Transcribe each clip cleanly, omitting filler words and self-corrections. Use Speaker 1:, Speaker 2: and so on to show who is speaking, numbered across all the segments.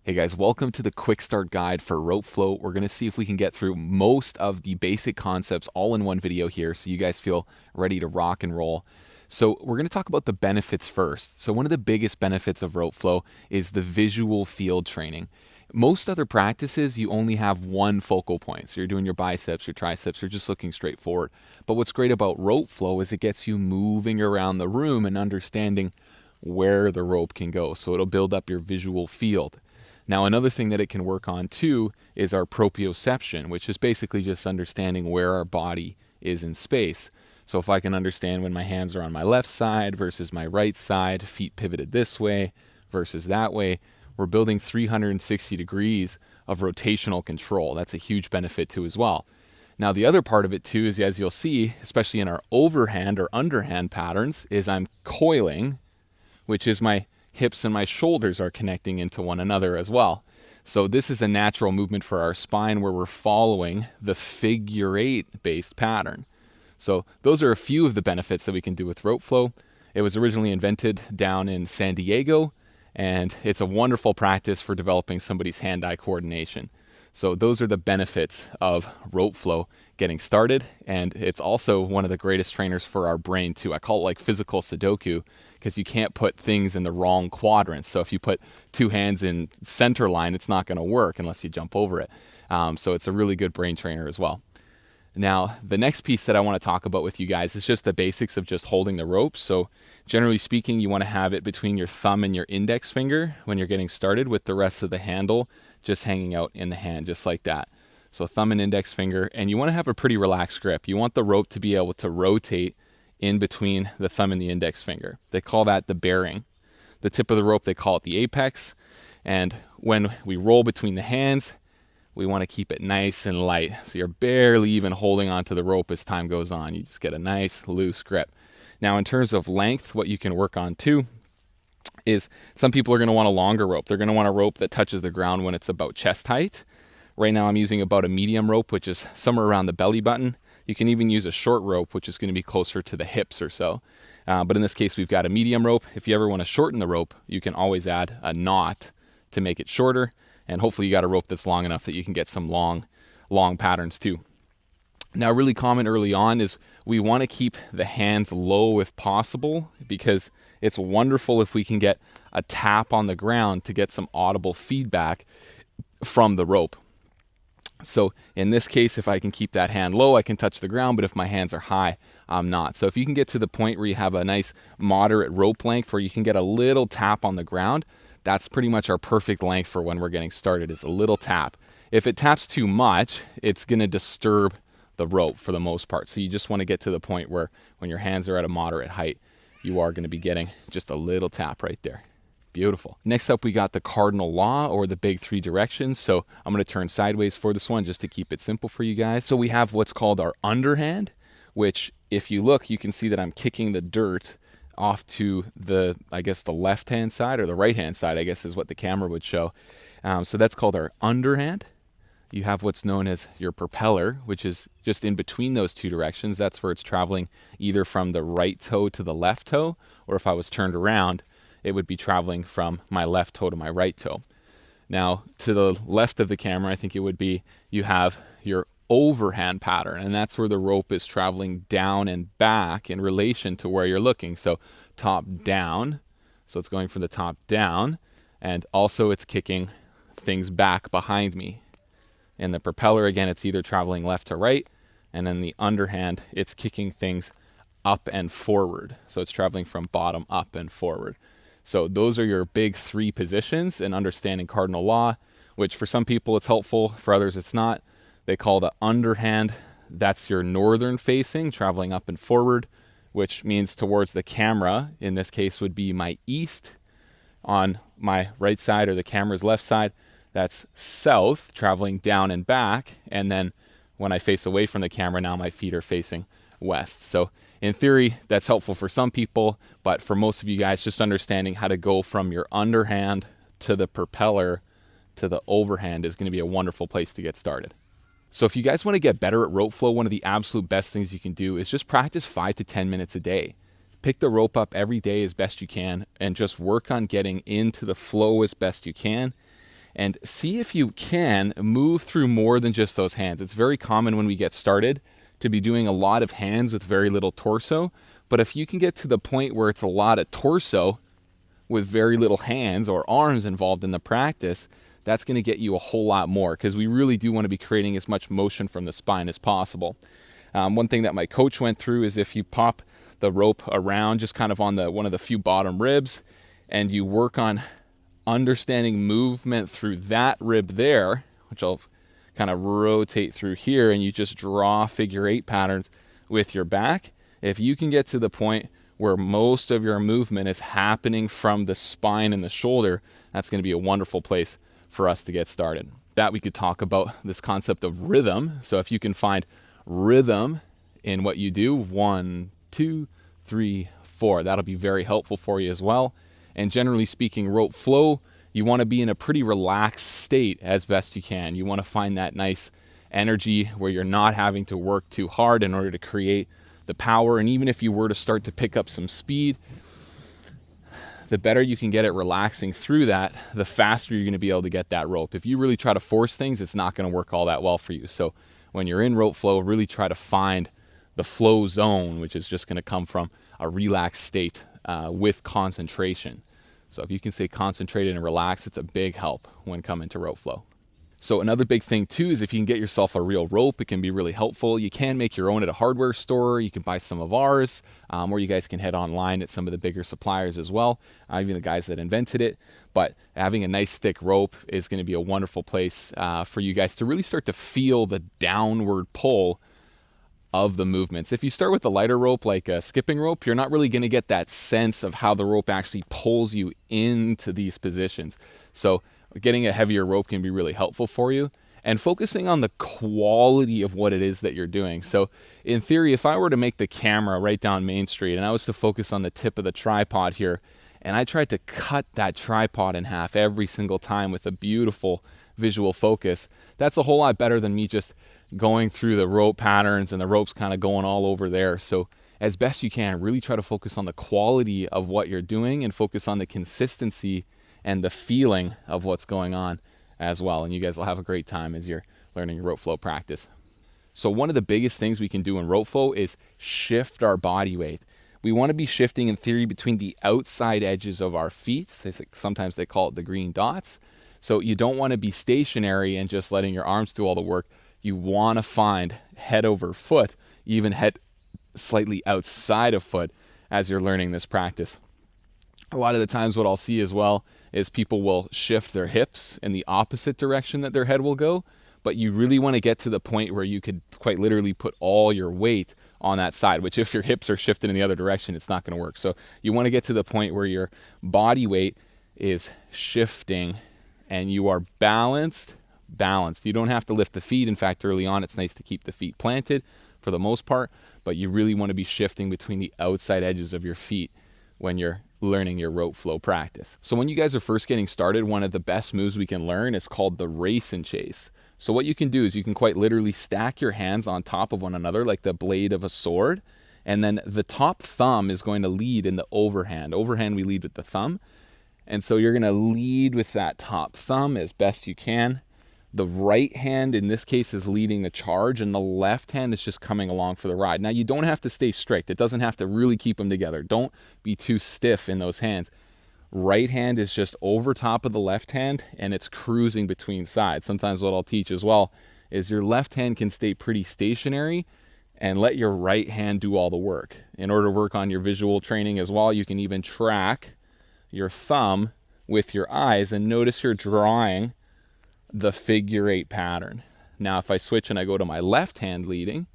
Speaker 1: Hey guys, welcome to the quick start guide for rope float. We're going to see if we can get through most of the basic concepts all in one video here so you guys feel ready to rock and roll. So we're going to talk about the benefits first. So one of the biggest benefits of rope flow is the visual field training. Most other practices, you only have one focal point. So you're doing your biceps, your triceps, you're just looking straight forward. But what's great about rope flow is it gets you moving around the room and understanding where the rope can go. So it'll build up your visual field. Now, another thing that it can work on too is our proprioception, which is basically just understanding where our body is in space. So if I can understand when my hands are on my left side versus my right side, feet pivoted this way versus that way, we're building 360 degrees of rotational control. That's a huge benefit too as well. Now, the other part of it too is, as you'll see, especially in our overhand or underhand patterns, is I'm coiling, which is my hips and my shoulders are connecting into one another as well. So this is a natural movement for our spine where we're following the figure eight based pattern. So those are a few of the benefits that we can do with rope flow. It was originally invented down in San Diego, and it's a wonderful practice for developing somebody's hand-eye coordination. So those are the benefits of rope flow getting started, and it's also one of the greatest trainers for our brain too. I call it like physical Sudoku because you can't put things in the wrong quadrants. So if you put two hands in center line, it's not going to work unless you jump over it. So it's a really good brain trainer as well. Now, the next piece that I want to talk about with you guys is just the basics of just holding the rope. So generally speaking, you want to have it between your thumb and your index finger when you're getting started, with the rest of the handle just hanging out in the hand, just like that. So thumb and index finger, and you want to have a pretty relaxed grip. You want the rope to be able to rotate in between the thumb and the index finger. They call that the bearing. The tip of the rope, they call it the apex. And when we roll between the hands, we want to keep it nice and light. So you're barely even holding onto the rope as time goes on. You just get a nice loose grip. Now, in terms of length, what you can work on too is some people are going to want a longer rope. They're going to want a rope that touches the ground when it's about chest height. Right now I'm using about a medium rope, which is somewhere around the belly button. You can even use a short rope, which is going to be closer to the hips or so. But in this case, we've got a medium rope. If you ever want to shorten the rope, you can always add a knot to make it shorter. And hopefully you got a rope that's long enough that you can get some long patterns too. Now, really common early on is we want to keep the hands low if possible, because it's wonderful if we can get a tap on the ground to get some audible feedback from the rope. So in this case, if I can keep that hand low, I can touch the ground, but if my hands are high, I'm not. So if you can get to the point where you have a nice moderate rope length where you can get a little tap on the ground, that's pretty much our perfect length for when we're getting started, is a little tap. If it taps too much, it's going to disturb the rope for the most part. So you just want to get to the point where when your hands are at a moderate height, you are going to be getting just a little tap right there. Beautiful. Next up, we got the cardinal law, or the big three directions. So I'm going to turn sideways for this one just to keep it simple for you guys. So we have what's called our underhand, which if you look, you can see that I'm kicking the dirt off to the, I guess, the left-hand side, or the right-hand side, I guess is what the camera would show. So that's called our underhand. You have what's known as your propeller, which is just in between those two directions. That's where it's traveling either from the right toe to the left toe, or if I was turned around, it would be traveling from my left toe to my right toe. Now, to the left of the camera, I think it would be, you have your overhand pattern, and that's where the rope is traveling down and back in relation to where you're looking. So top down, so it's going from the top down, and also it's kicking things back behind me. And the propeller, again, it's either traveling left to right, and then the underhand, it's kicking things up and forward. So it's traveling from bottom up and forward. So those are your big three positions in understanding cardinal law, which for some people it's helpful, for others it's not. They call the underhand, that's your northern facing, traveling up and forward, which means towards the camera, in this case would be my east. On my right side, or the camera's left side, that's south, traveling down and back. And then when I face away from the camera, now my feet are facing west. So in theory, that's helpful for some people, but for most of you guys, just understanding how to go from your underhand to the propeller to the overhand is going to be a wonderful place to get started. So if you guys want to get better at rope flow, one of the absolute best things you can do is just practice 5 to 10 minutes a day. Pick the rope up every day as best you can and just work on getting into the flow as best you can. And see if you can move through more than just those hands. It's very common when we get started to be doing a lot of hands with very little torso. But if you can get to the point where it's a lot of torso with very little hands or arms involved in the practice, that's going to get you a whole lot more, because we really do want to be creating as much motion from the spine as possible. One thing that my coach went through is if you pop the rope around just kind of on one of the few bottom ribs, and you work on understanding movement through that rib there, which I'll kind of rotate through here, and you just draw figure 8 patterns with your back. If you can get to the point where most of your movement is happening from the spine and the shoulder, that's going to be a wonderful place for us to get started. That we could talk about this concept of rhythm. So if you can find rhythm in what you do, 1, 2, 3, 4, that'll be very helpful for you as well. And generally speaking, rope flow, you want to be in a pretty relaxed state as best you can. You want to find that nice energy where you're not having to work too hard in order to create the power. And even if you were to start to pick up some speed, the better you can get it relaxing through that, the faster you're going to be able to get that rope. If you really try to force things, it's not going to work all that well for you. So when you're in rope flow, really try to find the flow zone, which is just going to come from a relaxed state with concentration. So if you can stay concentrated and relaxed, it's a big help when coming to rope flow. So another big thing too is if you can get yourself a real rope, it can be really helpful. You can make your own at a hardware store. You can buy some of ours, or you guys can head online at some of the bigger suppliers as well, even the guys that invented it. But having a nice thick rope is going to be a wonderful place for you guys to really start to feel the downward pull of the movements. If you start with a lighter rope like a skipping rope, you're not really going to get that sense of how the rope actually pulls you into these positions. So getting a heavier rope can be really helpful for you, and focusing on the quality of what it is that you're doing. So in theory, if I were to make the camera right down Main Street and I was to focus on the tip of the tripod here, and I tried to cut that tripod in half every single time with a beautiful visual focus, that's a whole lot better than me just going through the rope patterns and the ropes kind of going all over there. So as best you can, really try to focus on the quality of what you're doing and focus on the consistency and the feeling of what's going on as well. And you guys will have a great time as you're learning your rope flow practice. So one of the biggest things we can do in rope flow is shift our body weight. We want to be shifting in theory between the outside edges of our feet. Sometimes they call it the green dots. So you don't want to be stationary and just letting your arms do all the work. You want to find head over foot, even head slightly outside of foot as you're learning this practice. A lot of the times what I'll see as well is people will shift their hips in the opposite direction that their head will go, but you really want to get to the point where you could quite literally put all your weight on that side, which if your hips are shifted in the other direction, it's not going to work. So you want to get to the point where your body weight is shifting and you are balanced. You don't have to lift the feet. In fact, early on, it's nice to keep the feet planted for the most part, but you really want to be shifting between the outside edges of your feet when you're learning your rope flow practice. So when you guys are first getting started, one of the best moves we can learn is called the race and chase. So what you can do is you can quite literally stack your hands on top of one another like the blade of a sword, and then the top thumb is going to lead in the overhand. Overhand, we lead with the thumb, and so you're going to lead with that top thumb as best you can. The right hand in this case is leading the charge, and the left hand is just coming along for the ride. Now you don't have to stay strict. It doesn't have to really keep them together. Don't be too stiff in those hands. Right hand is just over top of the left hand and it's cruising between sides. Sometimes what I'll teach as well is your left hand can stay pretty stationary and let your right hand do all the work. In order to work on your visual training as well, you can even track your thumb with your eyes and notice you're drawing the figure 8 pattern. Now if I switch and I go to my left hand leading,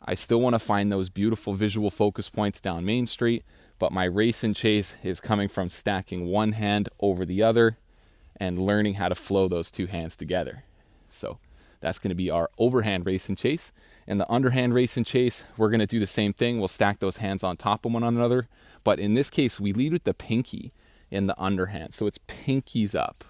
Speaker 1: I still want to find those beautiful visual focus points down Main Street, but my race and chase is coming from stacking one hand over the other and learning how to flow those two hands together. So that's going to be our overhand race and chase. And the underhand race and chase, we're going to do the same thing. We'll stack those hands on top of one another, but in this case we lead with the pinky in the underhand. So it's pinkies up,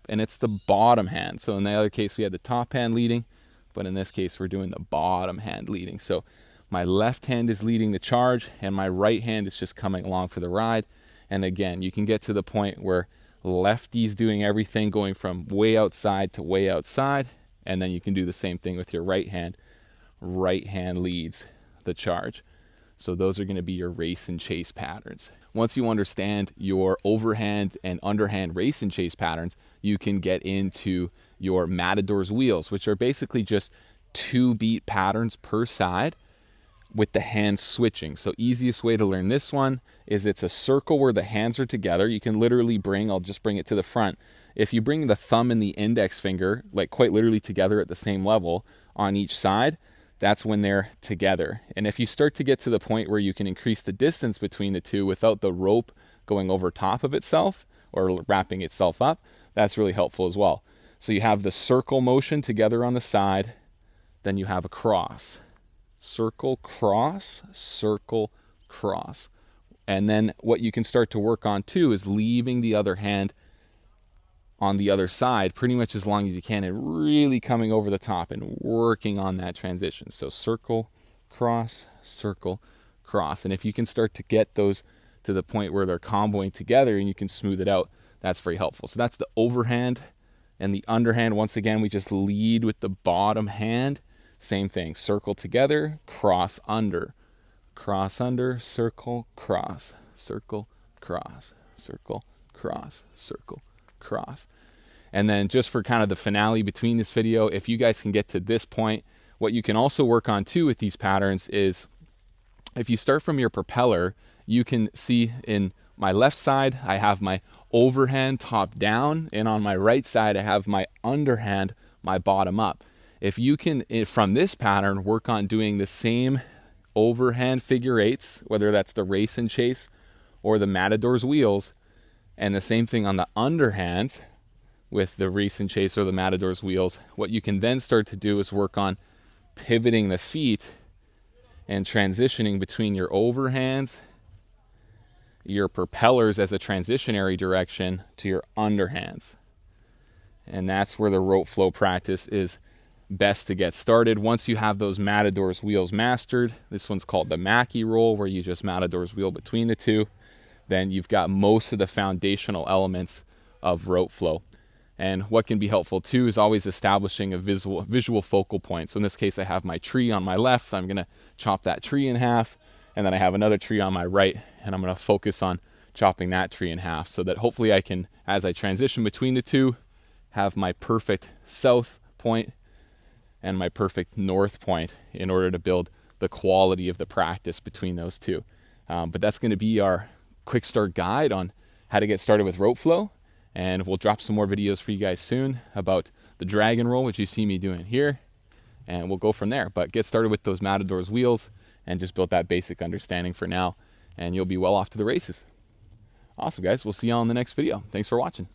Speaker 1: and it's the bottom hand. So in the other case we had the top hand leading, but in this case we're doing the bottom hand leading. So my left hand is leading the charge and my right hand is just coming along for the ride. And again, you can get to the point where lefty's doing everything, going from way outside to way outside. And then you can do the same thing with your right hand. Right hand leads the charge. So those are going to be your race and chase patterns. Once you understand your overhand and underhand race and chase patterns, you can get into your Matador's wheels, which are basically just 2-beat patterns per side with the hands switching. So easiest way to learn this one is it's a circle where the hands are together. You can literally I'll just bring it to the front. If you bring the thumb and the index finger, like quite literally together at the same level on each side, that's when they're together. And if you start to get to the point where you can increase the distance between the two without the rope going over top of itself or wrapping itself up, that's really helpful as well. So you have the circle motion together on the side, then you have a cross. Circle, cross, circle, cross. And then what you can start to work on too is leaving the other hand on the other side pretty much as long as you can and really coming over the top and working on that transition. So circle, cross, cross. And if you can start to get those to the point where they're comboing together and you can smooth it out, that's very helpful. So that's the overhand. And the underhand, once again, we just lead with the bottom hand. Same thing, circle together, cross under, circle, cross, circle, cross, circle, cross, circle, cross. And then just for kind of the finale between this video, if you guys can get to this point, what you can also work on too with these patterns is if you start from your propeller, you can see in my left side, I have my overhand top down, and on my right side, I have my underhand, my bottom up. If you can, from this pattern, work on doing the same overhand figure eights, whether that's the race and chase or the Matador's wheels, and the same thing on the underhands with the race and chase or the Matador's wheels, what you can then start to do is work on pivoting the feet and transitioning between your overhands, your propellers as a transitionary direction to your underhands. And that's where the rope flow practice is best to get started. Once you have those Matador's wheels mastered, this one's called the Mackie roll, where you just Matador's wheel between the two, then you've got most of the foundational elements of rope flow. And what can be helpful too is always establishing a visual focal point. So in this case, I have my tree on my left. I'm going to chop that tree in half. And then I have another tree on my right, and I'm going to focus on chopping that tree in half so that hopefully I can, as I transition between the two, have my perfect south point and my perfect north point in order to build the quality of the practice between those two. But that's going to be our quick start guide on how to get started with rope flow. And we'll drop some more videos for you guys soon about the dragon roll, which you see me doing here. And we'll go from there. But get started with those Matador's wheels and just build that basic understanding for now. And you'll be well off to the races. Awesome, guys. We'll see you all in the next video. Thanks for watching.